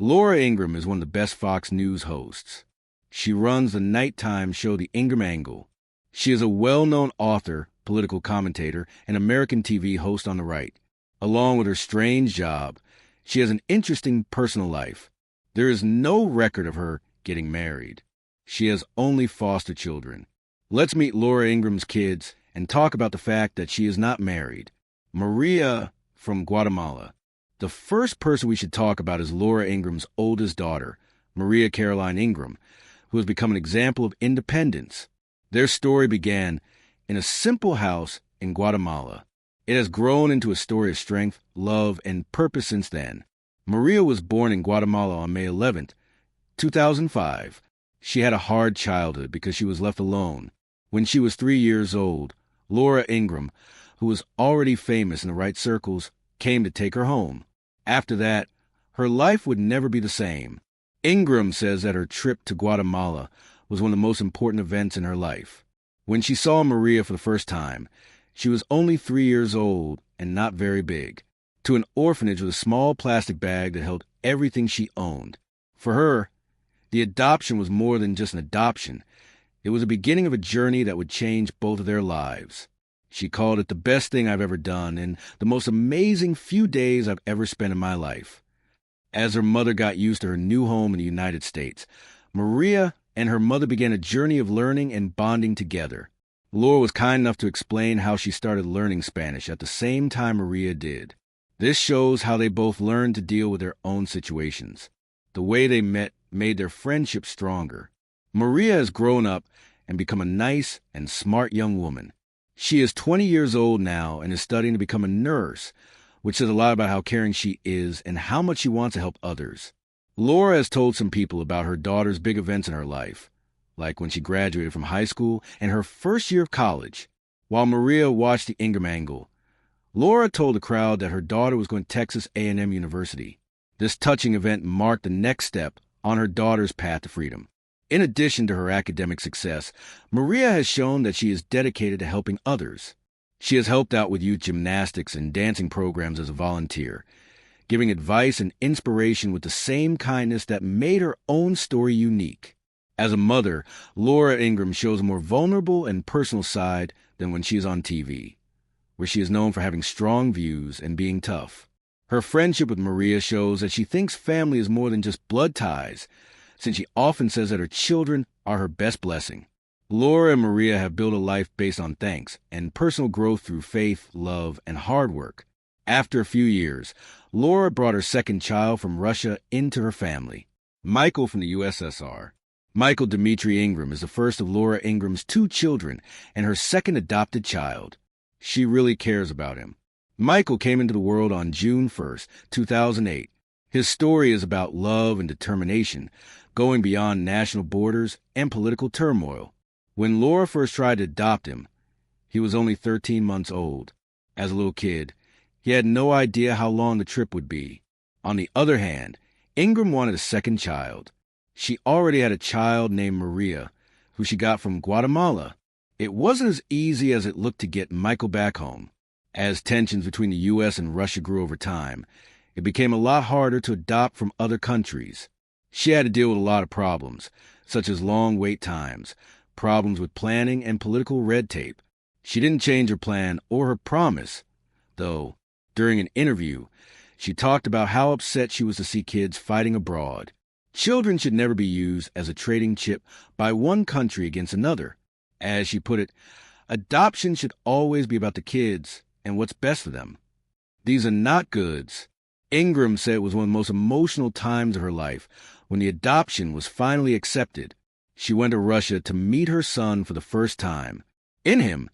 Laura Ingraham is one of the best Fox News hosts. She runs the nighttime show The Ingraham Angle. She is a well-known author, political commentator, and American TV host on the right. Along with her strange job, she has an interesting personal life. There is no record of her getting married. She has only foster children. Let's meet Laura Ingraham's kids and talk about the fact that she is not married. Maria from Guatemala. The first person we should talk about is Laura Ingraham's oldest daughter, Maria Caroline Ingraham, who has become an example of independence. Their story began in a simple house in Guatemala. It has grown into a story of strength, love, and purpose since then. Maria was born in Guatemala on May 11th, 2005. She had a hard childhood because she was left alone. When she was 3 years old, Laura Ingraham, who was already famous in the right circles, came to take her home. After that, her life would never be the same. Ingraham says that her trip to Guatemala was one of the most important events in her life. When she saw Maria for the first time, she was only 3 years old and not very big, to an orphanage with a small plastic bag that held everything she owned. For her, the adoption was more than just an adoption. It was the beginning of a journey that would change both of their lives. She called it the best thing I've ever done and the most amazing few days I've ever spent in my life. As her mother got used to her new home in the United States, Maria and her mother began a journey of learning and bonding together. Laura was kind enough to explain how she started learning Spanish at the same time Maria did. This shows how they both learned to deal with their own situations. The way they met made their friendship stronger. Maria has grown up and become a nice and smart young woman. She is 20 years old now and is studying to become a nurse, which says a lot about how caring she is and how much she wants to help others. Laura has told some people about her daughter's big events in her life, like when she graduated from high school and her first year of college. While Maria watched the Ingraham Angle, Laura told the crowd that her daughter was going to Texas A&M University. This touching event marked the next step on her daughter's path to freedom. In addition to her academic success, Maria has shown that she is dedicated to helping others. She has helped out with youth gymnastics and dancing programs as a volunteer, giving advice and inspiration with the same kindness that made her own story unique. As a mother, Laura Ingraham shows a more vulnerable and personal side than when she is on TV, where she is known for having strong views and being tough. Her friendship with Maria shows that she thinks family is more than just blood ties, since she often says that her children are her best blessing. Laura and Maria have built a life based on thanks and personal growth through faith, love, and hard work. After a few years, Laura brought her second child from Russia into her family, Michael from the USSR. Michael Dmitry Ingraham is the first of Laura Ingraham's 2 children and her second adopted child. She really cares about him. Michael came into the world on June 1st, 2008. His story is about love and determination, going beyond national borders and political turmoil. When Laura first tried to adopt him, he was only 13 months old. As a little kid, he had no idea how long the trip would be. On the other hand, Ingraham wanted a second child. She already had a child named Maria, who she got from Guatemala. It wasn't as easy as it looked to get Michael back home. As tensions between the U.S. and Russia grew over time, it became a lot harder to adopt from other countries. She had to deal with a lot of problems, such as long wait times, problems with planning, and political red tape. She didn't change her plan or her promise, though. During an interview, she talked about how upset she was to see kids fighting abroad. Children should never be used as a trading chip by one country against another. As she put it, adoption should always be about the kids and what's best for them. These are not goods. Ingraham said it was one of the most emotional times of her life when the adoption was finally accepted. She went to Russia to meet her son for the first time. In him,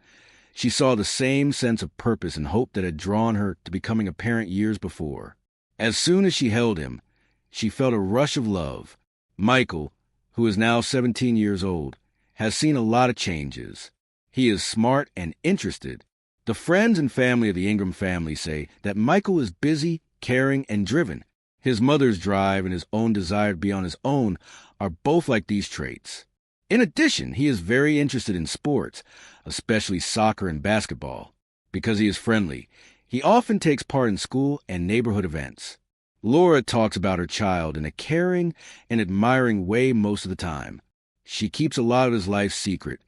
she saw the same sense of purpose and hope that had drawn her to becoming a parent years before. As soon as she held him, she felt a rush of love. Michael, who is now 17 years old, has seen a lot of changes. He is smart and interested. The friends and family of the Ingraham family say that Michael is busy, caring, and driven. His mother's drive and his own desire to be on his own are both like these traits. In addition, he is very interested in sports, especially soccer and basketball. Because he is friendly, he often takes part in school and neighborhood events. Laura talks about her child in a caring and admiring way most of the time. She keeps a lot of his life secret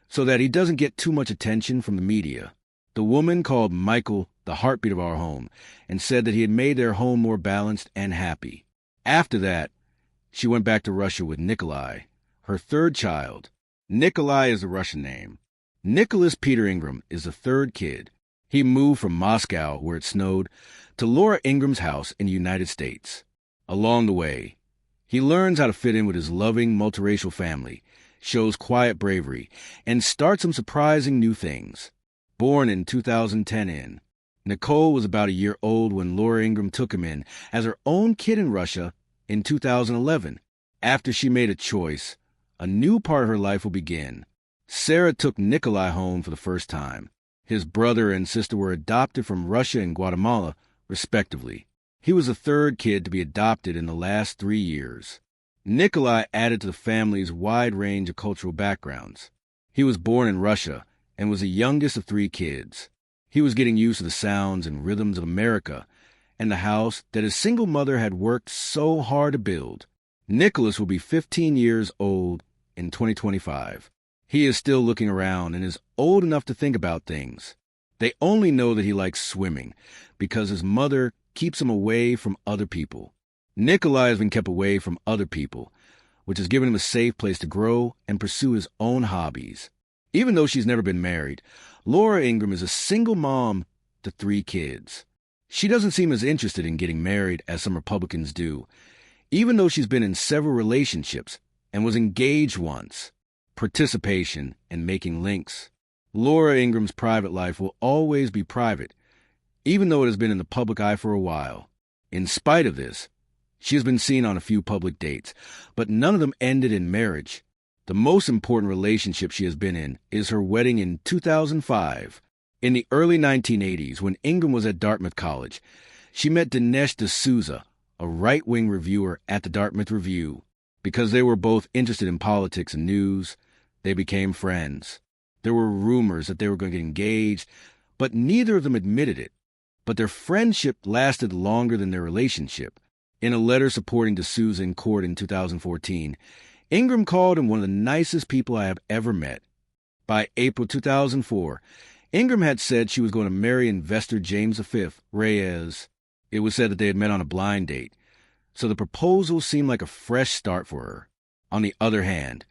so that he doesn't get too much attention from the media. The woman called Michael the heartbeat of our home and said that he had made their home more balanced and happy. After that, she went back to Russia with Nikolai, her third child. Nikolai is a Russian name. Nicholas Peter Ingram is the third kid. He moved from Moscow, where it snowed, to Laura Ingram's house in the United States. Along the way, he learns how to fit in with his loving, multiracial family, shows quiet bravery, and starts some surprising new things. Born in 2010 Nicole was about a year old when Laura Ingram took him in as her own kid in Russia in 2011. After she made a choice, a new part of her life will begin. Sarah took Nikolai home for the first time. His brother and sister were adopted from Russia and Guatemala, respectively. He was the third kid to be adopted in the last 3 years. Nikolai added to the family's wide range of cultural backgrounds. He was born in Russia and was the youngest of 3 kids. He was getting used to the sounds and rhythms of America and the house that his single mother had worked so hard to build. Nicholas will be 15 years old in 2025. He is still looking around and is old enough to think about things. They only know that he likes swimming because his mother keeps him away from other people. Nikolai has been kept away from other people, which has given him a safe place to grow and pursue his own hobbies. Even though she's never been married, Laura Ingram is a single mom to 3 kids. She doesn't seem as interested in getting married as some Republicans do, even though she's been in several relationships and was engaged once. Participation and making links. Laura Ingram's private life will always be private, even though it has been in the public eye for a while. In spite of this, she has been seen on a few public dates, but none of them ended in marriage. The most important relationship she has been in is her wedding in 2005. In the early 1980s, when Ingram was at Dartmouth College, she met Dinesh D'Souza, a right-wing reviewer at the Dartmouth Review. Because they were both interested in politics and news, they became friends. There were rumors that they were going to get engaged, but neither of them admitted it. But their friendship lasted longer than their relationship. In a letter supporting D'Souza in court in 2014, Ingram called him one of the nicest people I have ever met. By April 2004, Ingram had said she was going to marry investor James V. Reyes. It was said that they had met on a blind date, so the proposal seemed like a fresh start for her. On the other hand,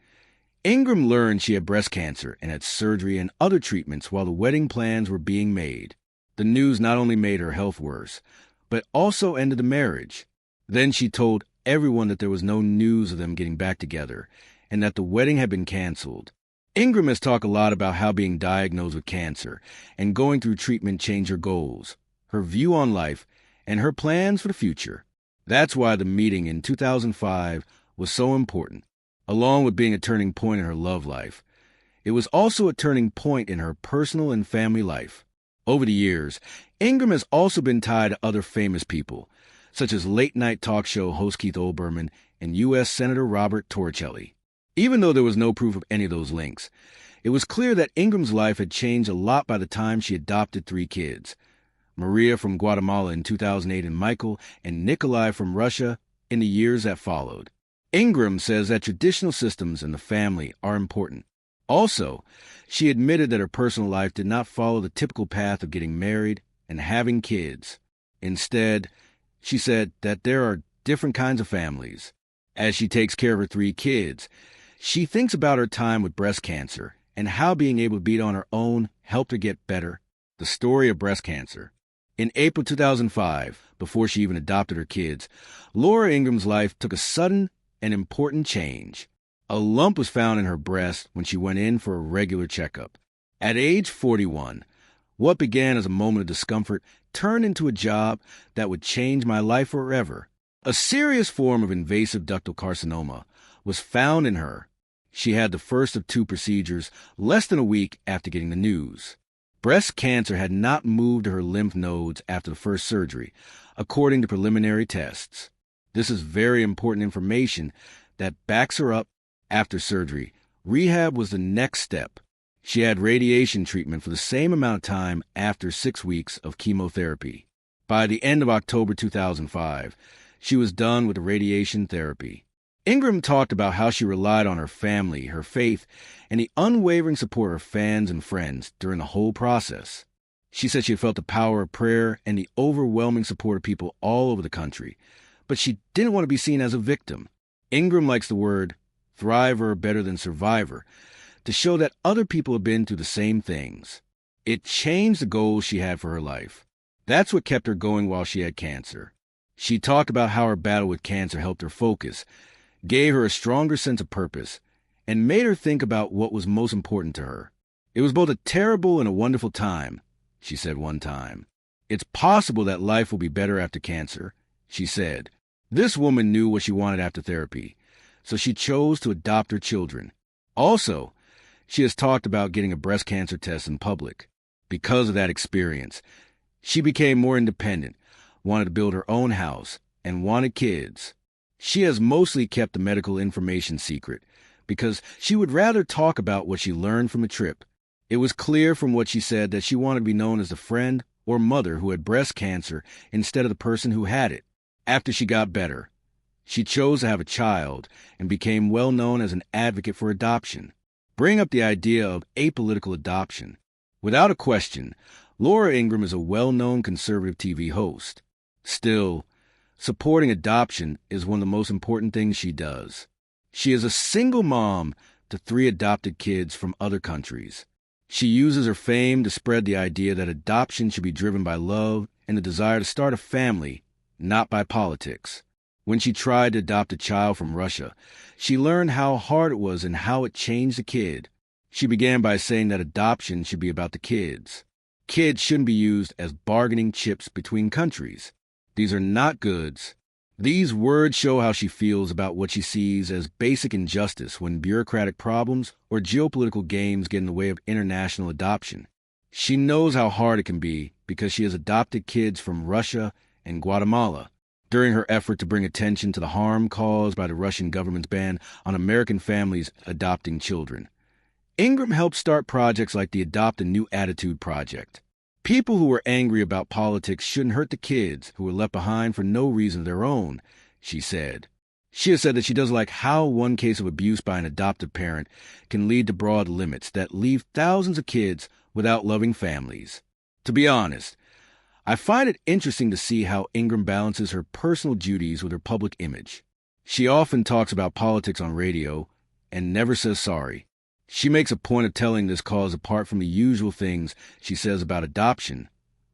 Ingram learned she had breast cancer and had surgery and other treatments while the wedding plans were being made. The news not only made her health worse, but also ended the marriage. Then she told everyone that there was no news of them getting back together and that the wedding had been canceled. Ingram has talked a lot about how being diagnosed with cancer and going through treatment changed her goals, her view on life, and her plans for the future. That's why the meeting in 2005 was so important. Along with being a turning point in her love life, it was also a turning point in her personal and family life. Over the years, Ingram has also been tied to other famous people, such as late-night talk show host Keith Olbermann and U.S. Senator Robert Torricelli. Even though there was no proof of any of those links, it was clear that Ingram's life had changed a lot by the time she adopted 3 kids, Maria from Guatemala in 2008 and Michael and Nikolai from Russia in the years that followed. Ingram says that traditional systems in the family are important. Also, she admitted that her personal life did not follow the typical path of getting married and having kids. Instead, she said that there are different kinds of families. As she takes care of her 3 kids, she thinks about her time with breast cancer and how being able to be on her own helped her get better. The story of breast cancer. In April 2005, before she even adopted her kids, Laura Ingram's life took a sudden and important change. A lump was found in her breast when she went in for a regular checkup. At age 41, what began as a moment of discomfort turned into a job that would change my life forever. A serious form of invasive ductal carcinoma was found in her. She had the first of 2 procedures less than a week after getting the news. Breast cancer had not moved to her lymph nodes after the first surgery, according to preliminary tests. This is very important information that backs her up. After surgery, rehab was the next step. She had radiation treatment for the same amount of time after 6 weeks of chemotherapy. By the end of October 2005, she was done with the radiation therapy. Ingraham talked about how she relied on her family, her faith, and the unwavering support of fans and friends during the whole process. She said she had felt the power of prayer and the overwhelming support of people all over the country, but she didn't want to be seen as a victim. Ingraham likes the word thriver better than survivor to show that other people have been through the same things. It changed the goals she had for her life. That's what kept her going while she had cancer. She talked about how her battle with cancer helped her focus, gave her a stronger sense of purpose, and made her think about what was most important to her. It was both a terrible and a wonderful time, she said one time. It's possible that life will be better after cancer, she said. This woman knew what she wanted after therapy, so she chose to adopt her children. Also, she has talked about getting a breast cancer test in public. Because of that experience, she became more independent, wanted to build her own house, and wanted kids. She has mostly kept the medical information secret because she would rather talk about what she learned from the trip. It was clear from what she said that she wanted to be known as the friend or mother who had breast cancer instead of the person who had it. After she got better, she chose to have a child and became well known as an advocate for adoption, bringing up the idea of apolitical adoption. Without a question, Laura Ingraham is a well-known conservative TV host. Still, supporting adoption is one of the most important things she does. She is a single mom to 3 adopted kids from other countries. She uses her fame to spread the idea that adoption should be driven by love and the desire to start a family, not by politics. When she tried to adopt a child from Russia, she learned how hard it was and how it changed the kid. She began by saying that adoption should be about the kids. Kids shouldn't be used as bargaining chips between countries. These are not goods. These words show how she feels about what she sees as basic injustice when bureaucratic problems or geopolitical games get in the way of international adoption. She knows how hard it can be because she has adopted kids from Russia and Guatemala. During her effort to bring attention to the harm caused by the Russian government's ban on American families adopting children, Ingraham helped start projects like the Adopt a New Attitude Project. People who were angry about politics shouldn't hurt the kids who were left behind for no reason of their own, she said. She has said that she doesn't like how one case of abuse by an adoptive parent can lead to broad limits that leave thousands of kids without loving families. To be honest, I find it interesting to see how Ingraham balances her personal duties with her public image. She often talks about politics on radio and never says sorry. She makes a point of telling this cause apart from the usual things she says about adoption,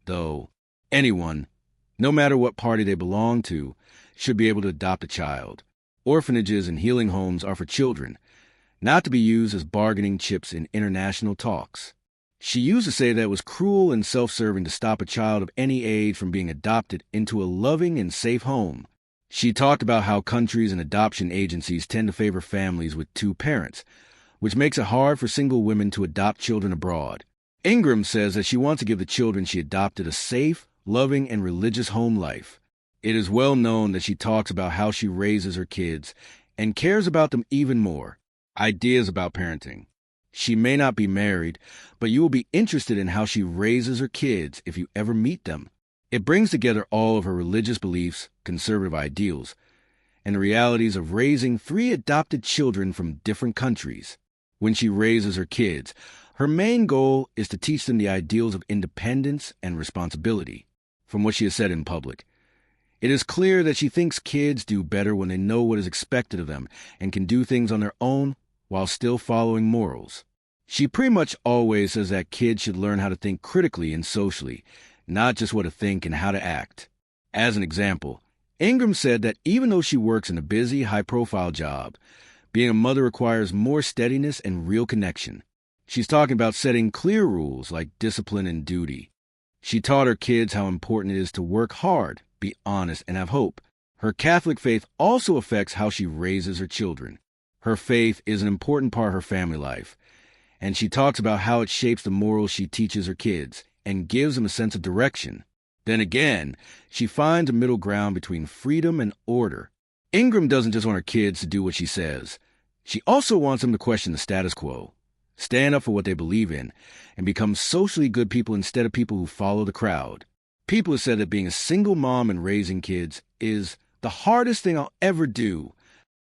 though anyone, no matter what party they belong to, should be able to adopt a child. Orphanages and healing homes are for children, not to be used as bargaining chips in international talks. She used to say that it was cruel and self-serving to stop a child of any age from being adopted into a loving and safe home. She talked about how countries and adoption agencies tend to favor families with 2 parents, which makes it hard for single women to adopt children abroad. Ingraham says that she wants to give the children she adopted a safe, loving, and religious home life. It is well known that she talks about how she raises her kids and cares about them even more. Ideas about parenting. She may not be married, but you will be interested in how she raises her kids if you ever meet them. It brings together all of her religious beliefs, conservative ideals, and the realities of raising 3 adopted children from different countries. When she raises her kids, her main goal is to teach them the ideals of independence and responsibility. From what she has said in public, it is clear that she thinks kids do better when they know what is expected of them and can do things on their own while still following morals. She pretty much always says that kids should learn how to think critically and socially, not just what to think and how to act. As an example, Ingraham said that even though she works in a busy, high-profile job, being a mother requires more steadiness and real connection. She's talking about setting clear rules like discipline and duty. She taught her kids how important it is to work hard, be honest, and have hope. Her Catholic faith also affects how she raises her children. Her faith is an important part of her family life, and she talks about how it shapes the morals she teaches her kids and gives them a sense of direction. Then again, she finds a middle ground between freedom and order. Ingraham doesn't just want her kids to do what she says. She also wants them to question the status quo, stand up for what they believe in, and become socially good people instead of people who follow the crowd. People have said that being a single mom and raising kids is the hardest thing I'll ever do,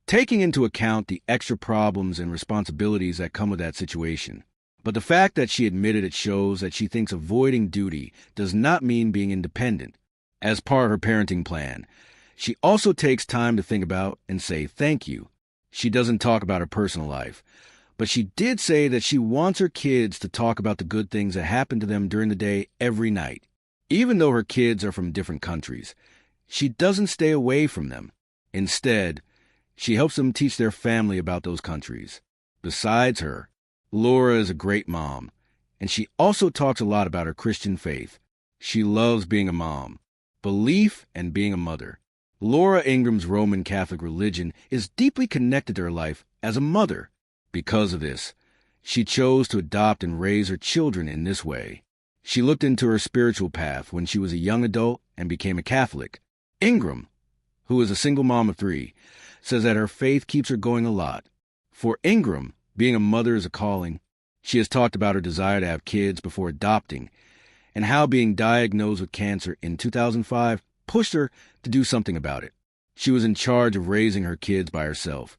taking into account the extra problems and responsibilities that come with that situation. But the fact that she admitted it shows that she thinks avoiding duty does not mean being independent. As part of her parenting plan, she also takes time to think about and say thank you. She doesn't talk about her personal life, but she did say that she wants her kids to talk about the good things that happen to them during the day every night. Even though her kids are from different countries, she doesn't stay away from them. Instead, she helps them teach their family about those countries. Besides her, Laura is a great mom, and she also talks a lot about her Christian faith. She loves being a mom, belief, and being a mother. Laura Ingraham's Roman Catholic religion is deeply connected to her life as a mother. Because of this, she chose to adopt and raise her children in this way. She looked into her spiritual path when she was a young adult and became a Catholic. Ingraham, who is a single mom of 3, says that her faith keeps her going a lot. For Ingraham, being a mother is a calling. She has talked about her desire to have kids before adopting, and how being diagnosed with cancer in 2005 pushed her to do something about it. She was in charge of raising her kids by herself,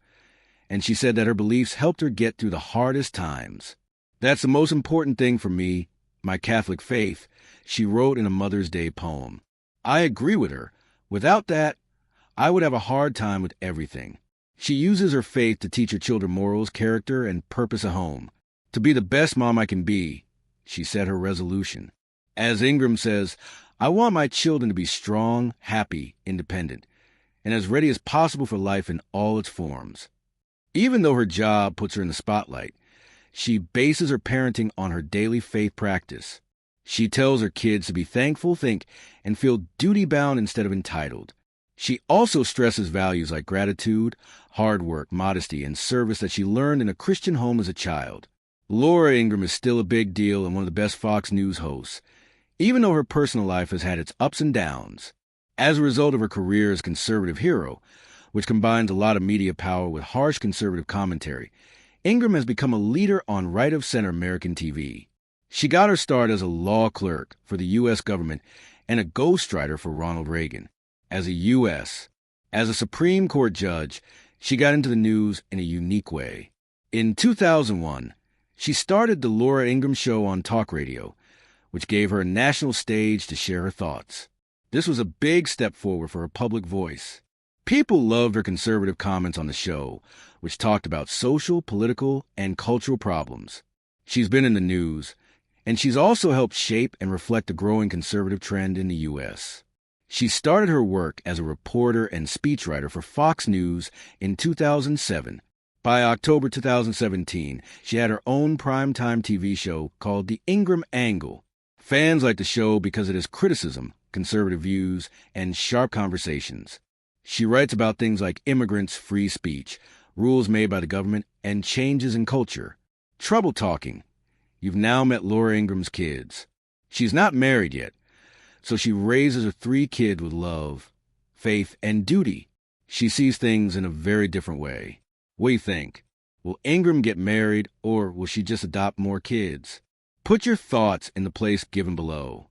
and she said that her beliefs helped her get through the hardest times. That's the most important thing for me, my Catholic faith, she wrote in a Mother's Day poem. I agree with her. Without that, I would have a hard time with everything. She uses her faith to teach her children morals, character, and purpose at home. To be the best mom I can be, she set her resolution. As Ingraham says, I want my children to be strong, happy, independent, and as ready as possible for life in all its forms. Even though her job puts her in the spotlight, she bases her parenting on her daily faith practice. She tells her kids to be thankful, think, and feel duty-bound instead of entitled. She also stresses values like gratitude, hard work, modesty, and service that she learned in a Christian home as a child. Laura Ingraham is still a big deal and one of the best Fox News hosts, even though her personal life has had its ups and downs. As a result of her career as conservative hero, which combines a lot of media power with harsh conservative commentary, Ingraham has become a leader on right-of-center American TV. She got her start as a law clerk for the U.S. government and a ghostwriter for Ronald Reagan. As a Supreme Court judge, she got into the news in a unique way. In 2001, she started the Laura Ingraham Show on talk radio, which gave her a national stage to share her thoughts. This was a big step forward for her public voice. People loved her conservative comments on the show, which talked about social, political, and cultural problems. She's been in the news, and she's also helped shape and reflect the growing conservative trend in the U.S. She started her work as a reporter and speechwriter for Fox News in 2007. By October 2017, she had her own primetime TV show called The Ingraham Angle. Fans like the show because it has criticism, conservative views, and sharp conversations. She writes about things like immigrants, free speech, rules made by the government, and changes in culture. Trouble talking. You've now met Laura Ingraham's kids. She's not married yet, so she raises her 3 kids with love, faith, and duty. She sees things in a very different way. What do you think? Will Ingraham get married, or will she just adopt more kids? Put your thoughts in the place given below.